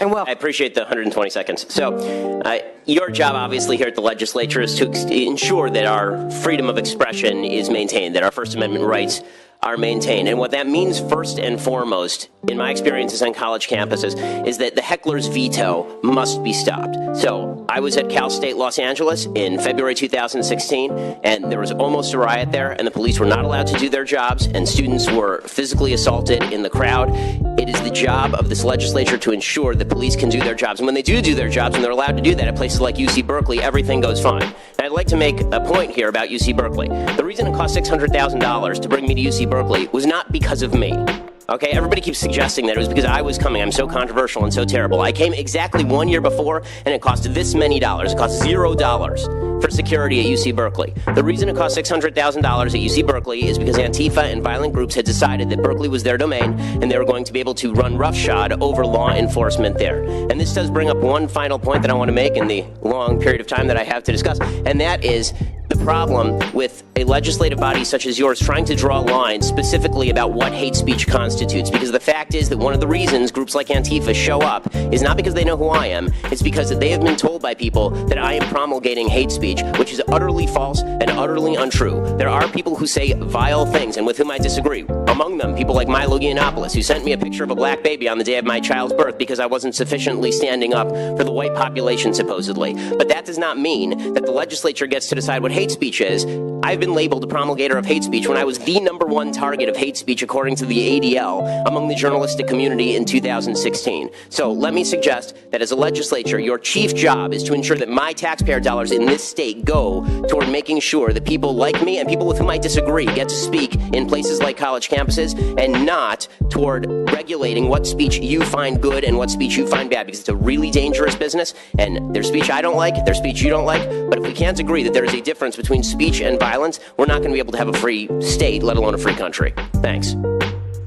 And well, I appreciate the 120 seconds. So your job, obviously, here at the legislature is to ensure that our freedom of expression is maintained, that our First Amendment rights are maintained. And what that means, first and foremost, in my experiences on college campuses, is that the heckler's veto must be stopped. So I was at Cal State Los Angeles in February 2016, and there was almost a riot there, and the police were not allowed to do their jobs, and students were physically assaulted in the crowd. It is the job of this legislature to ensure that police can do their jobs. And when they do their jobs, and they're allowed to do that at places like UC Berkeley, everything goes fine. And I'd like to make a point here about UC Berkeley. The reason it cost $600,000 to bring me to UC Berkeley was not because of me. Okay, everybody keeps suggesting that it was because I was coming. I'm so controversial and so terrible. I came exactly 1 year before, and it cost this many dollars. It cost $0 for security at UC Berkeley. The reason it cost $600,000 at UC Berkeley is because Antifa and violent groups had decided that Berkeley was their domain, and they were going to be able to run roughshod over law enforcement there. And this does bring up one final point that I want to make in the long period of time that I have to discuss, and that is the problem with a legislative body such as yours trying to draw lines specifically about what hate speech constitutes. Because the fact is that one of the reasons groups like Antifa show up is not because they know who I am, it's because they have been told by people that I am promulgating hate speech, which is utterly false and utterly untrue. There are people who say vile things and with whom I disagree. Among them, people like Milo Yiannopoulos, who sent me a picture of a black baby on the day of my child's birth because I wasn't sufficiently standing up for the white population, supposedly. But that does not mean that the legislature gets to decide what hate speech is. I've been labeled a promulgator of hate speech when I was the #1 target of hate speech according to the ADL among the journalistic community in 2016. So let me suggest that as a legislature, your chief job is to ensure that my taxpayer dollars in this state go toward making sure that people like me and people with whom I disagree get to speak in places like college campuses, and not toward regulating what speech you find good and what speech you find bad, because it's a really dangerous business, and there's speech I don't like, there's speech you don't like, but if we can't agree that there is a difference between speech and violence, we're not going to be able to have a free state, let alone a free country. Thanks.